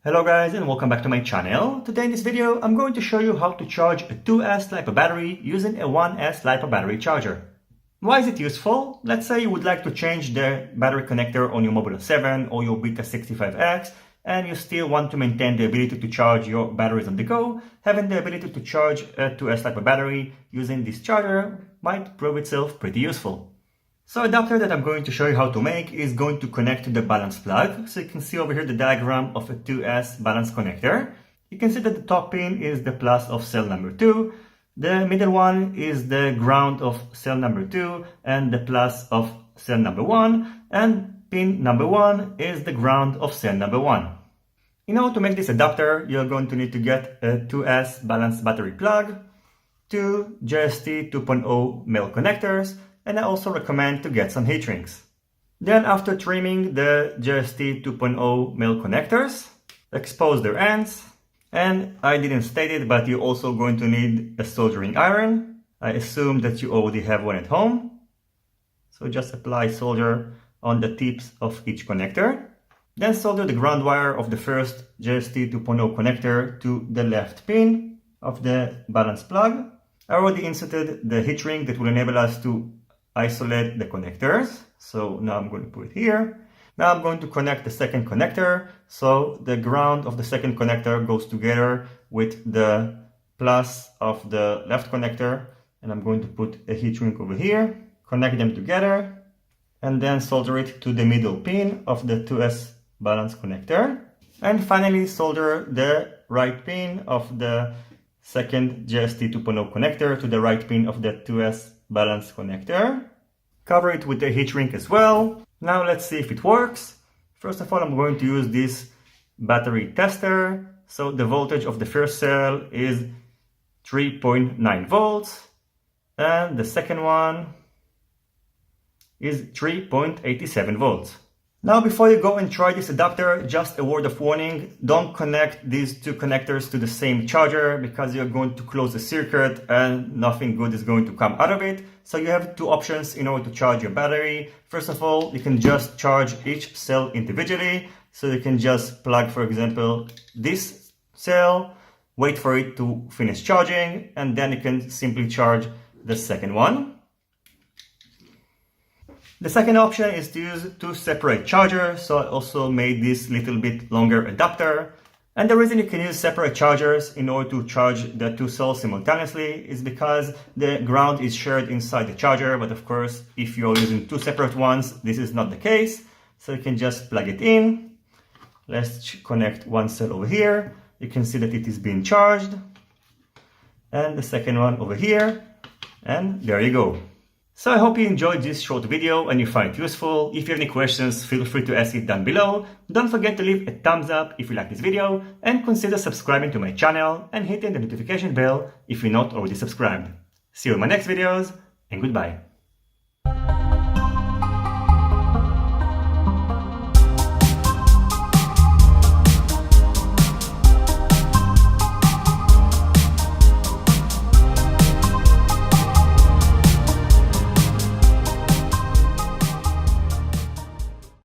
Hello guys and welcome back to my channel. Today in this video I'm going to show you how to charge a 2S Lipo battery using a 1S Lipo battery charger. Why is it useful? Let's say you would like to change the battery connector on your Mobile 7 or your Beta 65X and you still want to maintain the ability to charge your batteries on the go. Having the ability to charge a 2S Lipo battery using this charger might prove itself pretty useful. So adapter that I'm going to show you how to make is going to connect to the balance plug. So you can see over here the diagram of a 2S balance connector. You can see that the top pin is the plus of cell number 2. The middle one is the ground of cell number 2 and the plus of cell number 1. And pin number 1 is the ground of cell number 1. In order to make this adapter, you're going to need to get a 2S balance battery plug, 2 JST 2.0 male connectors, and I also recommend to get some heat shrink. Then after trimming the JST 2.0 male connectors, expose their ends, and I didn't state it, but you're also going to need a soldering iron. I assume that you already have one at home. So just apply solder on the tips of each connector. Then solder the ground wire of the first JST 2.0 connector to the left pin of the balance plug. I already inserted the heat shrink that will enable us to isolate the connectors. So now I'm going to put it here. Now I'm going to connect the second connector. So the ground of the second connector goes together with the plus of the left connector. And I'm going to put a heat shrink over here, connect them together, and then solder it to the middle pin of the 2S balance connector. And finally solder the right pin of the second JST 2.0 connector to the right pin of the 2S balance connector. Cover it with the heat shrink as well. Now let's see if it works. First of all, I'm going to use this battery tester. So the voltage of the first cell is 3.9 volts and the second one is 3.87 volts. Now before you go and try this adapter, just a word of warning, don't connect these two connectors to the same charger because you're going to close the circuit and nothing good is going to come out of it. So you have two options in order to charge your battery. First of all, you can just charge each cell individually. So you can just plug, for example, this cell, wait for it to finish charging, and then you can simply charge the second one. The second option is to use two separate chargers, so I also made this little bit longer adapter. And the reason you can use separate chargers in order to charge the two cells simultaneously is because the ground is shared inside the charger, but of course if you're using two separate ones, this is not the case. So you can just plug it in. Let's connect one cell over here. You can see that it is being charged. And the second one over here. And there you go. So I hope you enjoyed this short video and you find it useful. If you have any questions, feel free to ask it down below. Don't forget to leave a thumbs up if you like this video and consider subscribing to my channel and hitting the notification bell if you're not already subscribed. See you in my next videos and goodbye.